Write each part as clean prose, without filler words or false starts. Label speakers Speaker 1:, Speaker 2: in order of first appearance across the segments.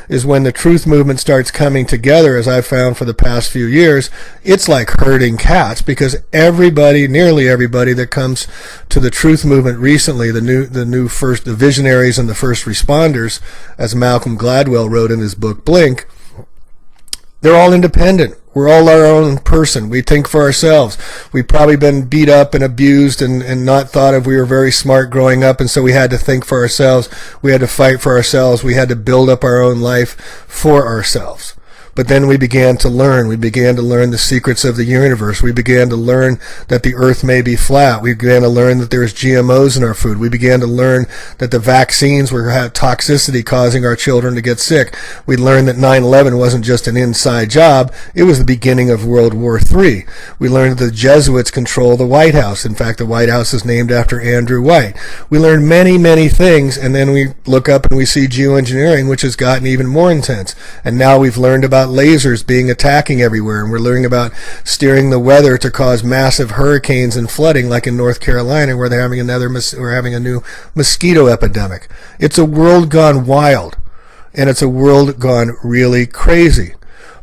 Speaker 1: is when the truth movement starts coming together, as I've found for the past few years, it's like herding cats, because everybody, nearly everybody that comes to the truth movement recently, the visionaries and the first responders, as Malcolm Gladwell wrote in his book Blink, they're all independent. We're all our own person. We think for ourselves. We've probably been beat up and abused and not thought of. We were very smart growing up, and so we had to think for ourselves. We had to fight for ourselves. We had to build up our own life for ourselves. But then we began to learn. We began to learn the secrets of the universe. We began to learn that the earth may be flat. We began to learn that there's GMOs in our food. We began to learn that the vaccines were toxicity causing our children to get sick. We learned that 9/11 wasn't just an inside job. It was the beginning of World War III. We learned that the Jesuits control the White House. In fact, the White House is named after Andrew White. We learned many, many things, and then we look up and we see geoengineering, which has gotten even more intense. And now we've learned about lasers being attacking everywhere, and we're learning about steering the weather to cause massive hurricanes and flooding, like in North Carolina, where they're having a new mosquito epidemic. It's a world gone wild, and it's a world gone really crazy.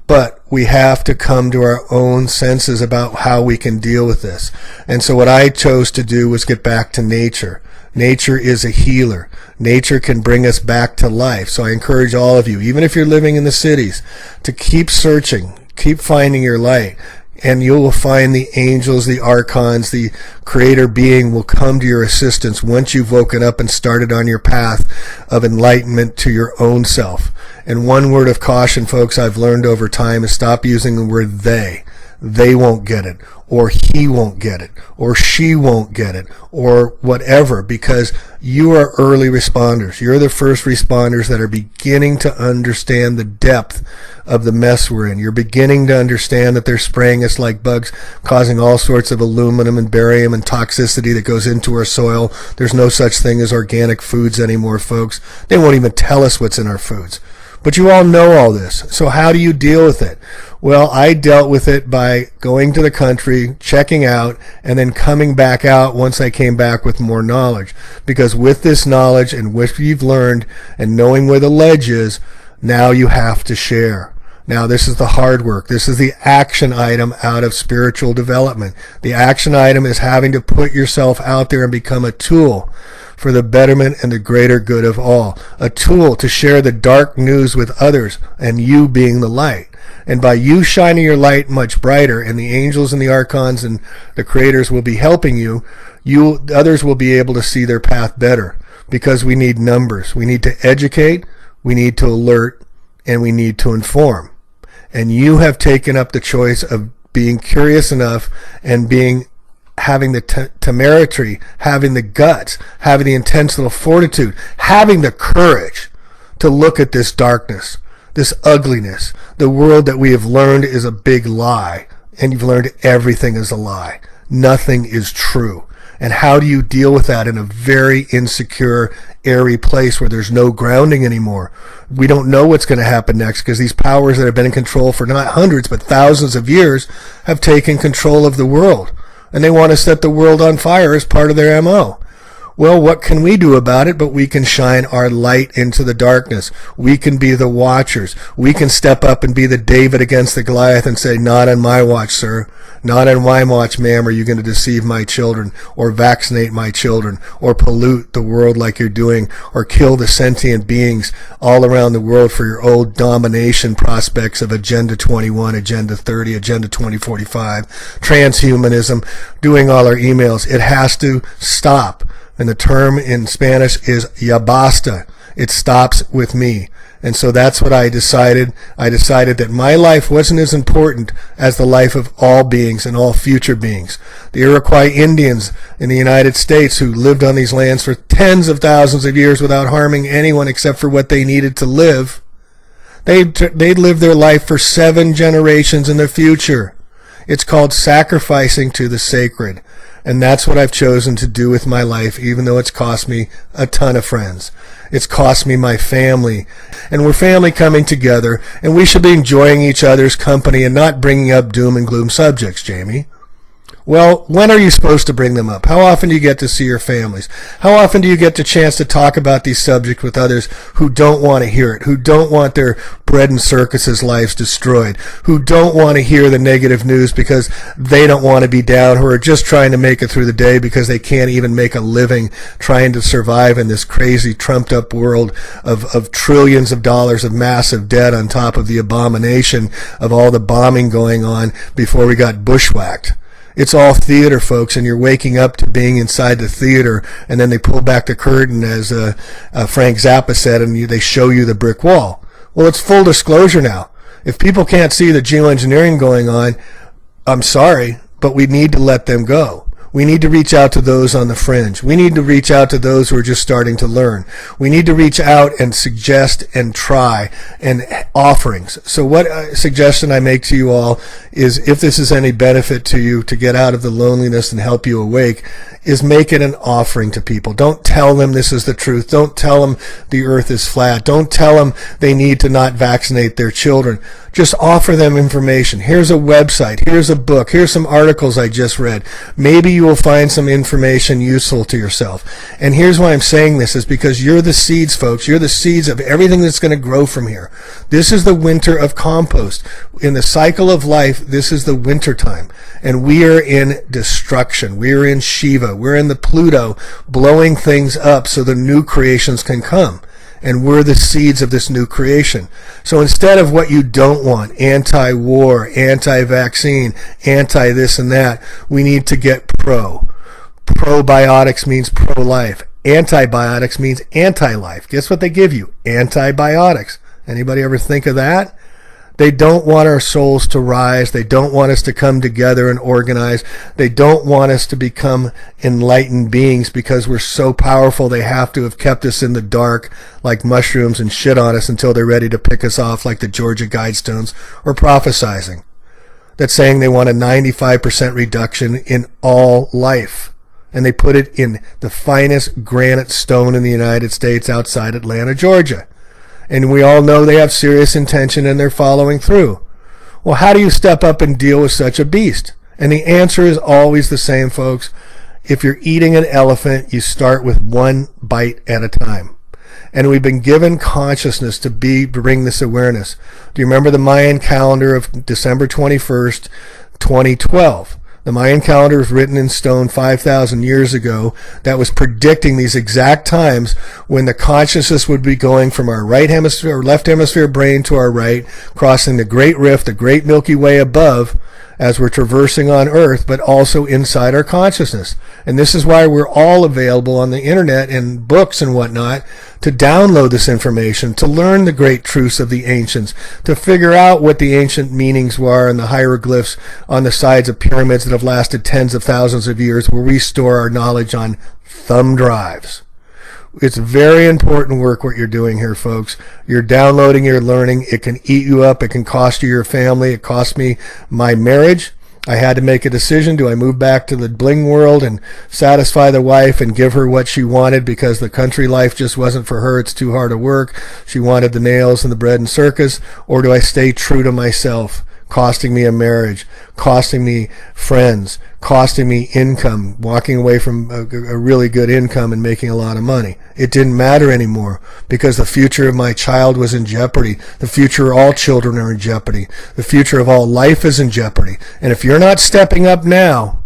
Speaker 1: But we have to come to our own senses about how we can deal with this. And so what I chose to do was get back to nature. Nature is a healer. Nature can bring us back to life. So I encourage all of you, even if you're living in the cities, to keep searching, keep finding your light, and you will find the angels, the archons, the creator being will come to your assistance once you've woken up and started on your path of enlightenment to your own self. And one word of caution, folks, I've learned over time is stop using the word they. They won't get it, or he won't get it, or she won't get it, or whatever, because you are early responders. You're the first responders that are beginning to understand the depth of the mess we're in. You're beginning to understand that they're spraying us like bugs, causing all sorts of aluminum and barium and toxicity that goes into our soil. There's no such thing as organic foods anymore, folks. They won't even tell us what's in our foods. But you all know all this. So how do you deal with it? Well, I dealt with it by going to the country, checking out, and then coming back out once I came back with more knowledge. Because with this knowledge and what you've learned and knowing where the ledge is, now you have to share. Now, this is the hard work. This is the action item out of spiritual development. The action item is having to put yourself out there and become a tool for the betterment and the greater good of all. A tool to share the dark news with others, and you being the light. And by you shining your light much brighter, and the angels and the archons and the creators will be helping you, others will be able to see their path better. Because we need numbers. We need to educate, we need to alert, and we need to inform. And you have taken up the choice of being curious enough and having the temerity, having the guts, having the intentional fortitude, having the courage to look at this darkness, this ugliness. The world that we have learned is a big lie, and you've learned everything is a lie. Nothing is true. And how do you deal with that in a very insecure, airy place where there's no grounding anymore? We don't know what's going to happen next, because these powers that have been in control for not hundreds but thousands of years have taken control of the world. And they want to set the world on fire as part of their MO. Well, what can we do about it? But we can shine our light into the darkness. We can be the watchers. We can step up and be the David against the Goliath and say, not on my watch, sir. Not on my watch, ma'am, are you going to deceive my children, or vaccinate my children, or pollute the world like you're doing, or kill the sentient beings all around the world for your old domination prospects of Agenda 21, Agenda 30, Agenda 2045, transhumanism, doing all our emails. It has to stop. And the term in Spanish is ya basta. It stops with me. And so that's what I decided. I decided that my life wasn't as important as the life of all beings and all future beings. The Iroquois Indians in the United States, who lived on these lands for tens of thousands of years without harming anyone except for what they needed to live, they'd live their life for 7 generations in the future. It's called sacrificing to the sacred. And that's what I've chosen to do with my life, even though it's cost me a ton of friends. It's cost me my family. And we're family coming together, and we should be enjoying each other's company and not bringing up doom and gloom subjects, Jamie. Well, when are you supposed to bring them up? How often do you get to see your families? How often do you get the chance to talk about these subjects with others who don't want to hear it, who don't want their bread and circuses lives destroyed, who don't want to hear the negative news because they don't want to be down, who are just trying to make it through the day because they can't even make a living trying to survive in this crazy, trumped up world of trillions of dollars of massive debt on top of the abomination of all the bombing going on before we got bushwhacked. It's all theater, folks, and you're waking up to being inside the theater, and then they pull back the curtain, as Frank Zappa said, and they show you the brick wall. Well, it's full disclosure now. If people can't see the geoengineering going on, I'm sorry, but we need to let them go. We need to reach out to those on the fringe. We need to reach out to those who are just starting to learn. We need to reach out and suggest and try and offerings. So what suggestion I make to you all is, if this is any benefit to you to get out of the loneliness and help you awake, is make it an offering to people. Don't tell them this is the truth. Don't tell them the earth is flat. Don't tell them they need to not vaccinate their children. Just offer them information. Here's a website. Here's a book. Here's some articles I just read. Maybe you will find some information useful to yourself. And here's why I'm saying this, is because you're the seeds, folks. You're the seeds of everything that's going to grow from here. This is the winter of compost. In the cycle of life, this is the winter time. And we are in destruction. We are in Shiva. We're in the Pluto, blowing things up so the new creations can come. And we're the seeds of this new creation. So instead of what you don't want, anti-war, anti-vaccine, anti-this and that, we need to get pro. Probiotics means pro-life. Antibiotics means anti-life. Guess what they give you? Antibiotics. Anybody ever think of that? They don't want our souls to rise. They don't want us to come together and organize. They don't want us to become enlightened beings because we're so powerful they have to have kept us in the dark like mushrooms and shit on us until they're ready to pick us off like the Georgia Guidestones, or prophesizing. That's saying they want a 95% reduction in all life. And they put it in the finest granite stone in the United States outside Atlanta, Georgia. And we all know they have serious intention and they're following through. Well, how do you step up and deal with such a beast? And the answer is always the same, folks. If you're eating an elephant, you start with one bite at a time. And we've been given consciousness to bring this awareness. Do you remember the Mayan calendar of December 21st, 2012? The Mayan calendar was written in stone 5,000 years ago that was predicting these exact times when the consciousness would be going from our right hemisphere or left hemisphere brain to our right, crossing the Great Rift, the Great Milky Way above, as we're traversing on Earth, but also inside our consciousness. And this is why we're all available on the internet and books and whatnot to download this information, to learn the great truths of the ancients, to figure out what the ancient meanings were and the hieroglyphs on the sides of pyramids that have lasted tens of thousands of years, where we store our knowledge on thumb drives. It's very important work what you're doing here, folks. You're downloading, you're learning. It can eat you up. It can cost you your family. It cost me my marriage. I had to make a decision. Do I move back to the bling world and satisfy the wife and give her what she wanted because the country life just wasn't for her? It's too hard to work. She wanted the nails and the bread and circus. Or do I stay true to myself? Costing me a marriage, costing me friends, costing me income, walking away from a really good income and making a lot of money. It didn't matter anymore because the future of my child was in jeopardy. The future of all children are in jeopardy. The future of all life is in jeopardy. And if you're not stepping up now,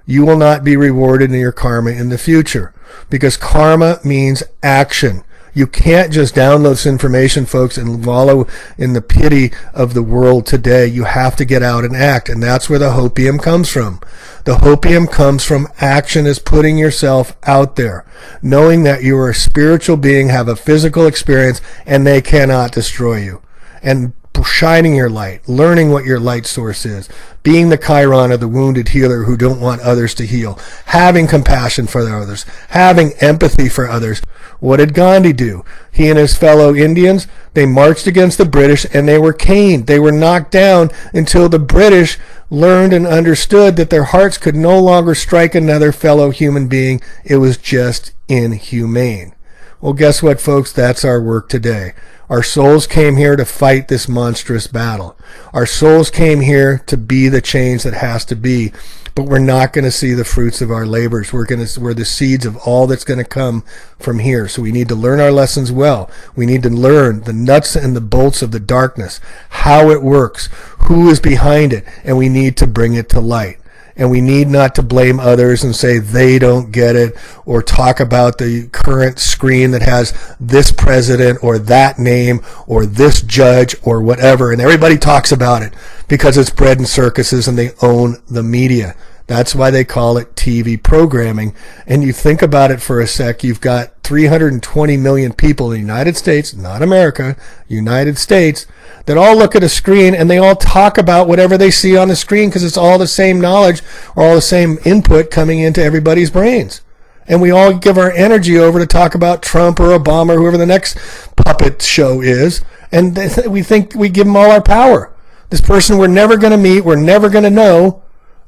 Speaker 1: you will not be rewarded in your karma in the future, because karma means action. You can't just download this information, folks, and wallow in the pity of the world today. You have to get out and act, and that's where the hopium comes from. The hopium comes from action, is putting yourself out there, knowing that you are a spiritual being, have a physical experience, and they cannot destroy you. And shining your light, learning what your light source is, being the Chiron of the wounded healer who don't want others to heal, having compassion for others, having empathy for others. What did Gandhi do? He and his fellow Indians, they marched against the British and they were caned. They were knocked down until the British learned and understood that their hearts could no longer strike another fellow human being. It was just inhumane. Well, guess what, folks? That's our work today. Our souls came here to fight this monstrous battle. Our souls came here to be the change that has to be, but we're not going to see the fruits of our labors. We're the seeds of all that's going to come from here. So we need to learn our lessons well. We need to learn the nuts and the bolts of the darkness, how it works, who is behind it, and we need to bring it to light. And we need not to blame others and say they don't get it, or talk about the current screen that has this president or that name or this judge or whatever. And everybody talks about it because it's bread and circuses and they own the media. That's why they call it TV programming. And you think about it for a sec, you've got 320 million people in the United States, not America, United States, that all look at a screen and they all talk about whatever they see on the screen because it's all the same knowledge or all the same input coming into everybody's brains. And we all give our energy over to talk about Trump or Obama or whoever the next puppet show is. And we think we give them all our power. This person we're never going to meet, we're never going to know.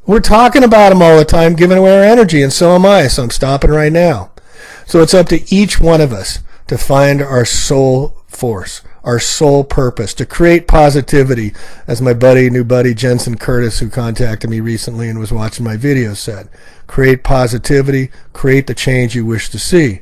Speaker 1: We're talking about them all the time, giving away our energy, and so am I. So I'm stopping right now. So it's up to each one of us to find our soul force, our soul purpose, to create positivity, as my new buddy Jensen Curtis, who contacted me recently and was watching my video, said. Create positivity, create the change you wish to see.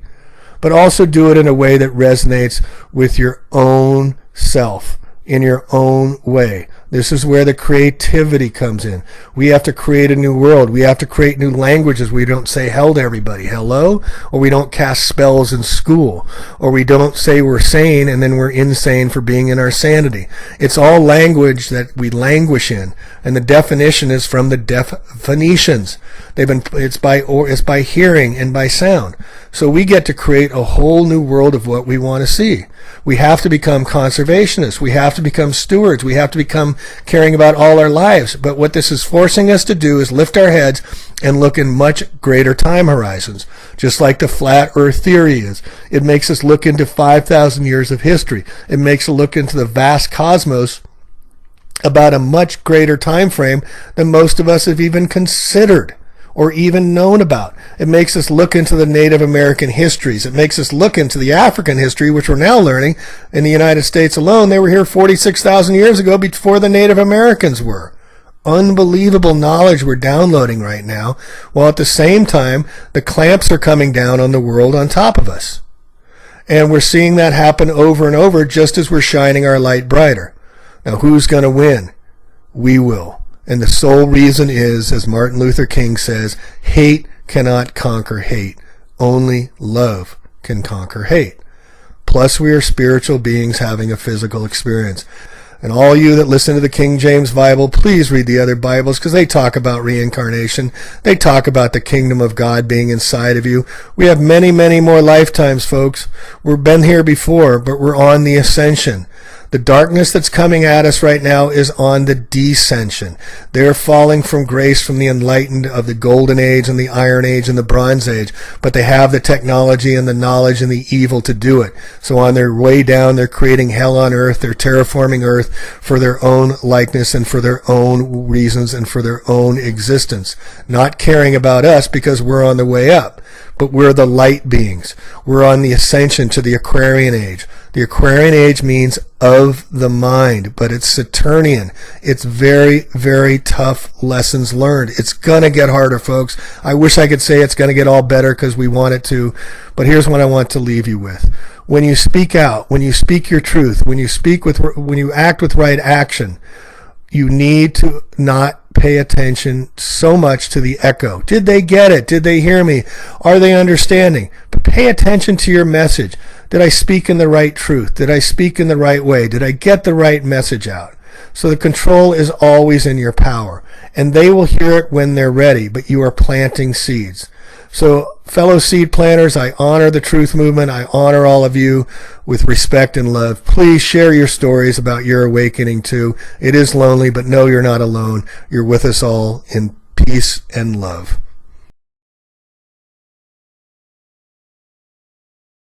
Speaker 1: But also do it in a way that resonates with your own self, in your own way. This is where the creativity comes in. We have to create a new world. We have to create new languages. We don't say hell to everybody, hello, or we don't cast spells in school, or we don't say we're sane and then we're insane for being in our sanity. It's all language that we languish in, and the definition is from the Phoenicians. It's by hearing and by sound. So we get to create a whole new world of what we want to see. We have to become conservationists. We have to become stewards. We have to become caring about all our lives. But what this is forcing us to do is lift our heads and look in much greater time horizons, just like the flat earth theory is. It makes us look into 5,000 years of history. It makes us look into the vast cosmos about a much greater time frame than most of us have even considered or even known about. It makes us look into the Native American histories. It makes us look into the African history, which we're now learning. In the United States alone, they were here 46,000 years ago before the Native Americans were. Unbelievable knowledge we're downloading right now, while at the same time, the clamps are coming down on the world on top of us. And we're seeing that happen over and over just as we're shining our light brighter. Now, who's going to win? We will. And the sole reason is, as Martin Luther King says, hate cannot conquer hate. Only love can conquer hate. Plus, we are spiritual beings having a physical experience. And all you that listen to the King James Bible, please read the other Bibles because they talk about reincarnation. They talk about the kingdom of God being inside of you. We have many, many more lifetimes, folks. We've been here before, but we're on the ascension. The darkness that's coming at us right now is on the descension. They're falling from grace from the enlightened of the golden age and the iron age and the bronze age, but they have the technology and the knowledge and the evil to do it. So on their way down, they're creating hell on earth. They're terraforming earth for their own likeness and for their own reasons and for their own existence, not caring about us because we're on the way up. But we're the light beings. We're on the ascension to the Aquarian age. The Aquarian age means of the mind, but it's Saturnian. It's very, very tough lessons learned. It's going to get harder, folks. I wish I could say it's going to get all better because we want it to, but here's what I want to leave you with. When you speak out, when you speak your truth, when you act with right action, you need to not pay attention so much to the echo. Did they get it? Did they hear me? Are they understanding? But pay attention to your message. Did I speak in the right truth? Did I speak in the right way? Did I get the right message out? So the control is always in your power. And they will hear it when they're ready, but you are planting seeds. So, fellow seed planters, I honor the truth movement. I honor all of you with respect and love. Please share your stories about your awakening too. It is lonely, but know you're not alone. You're with us all in peace and love.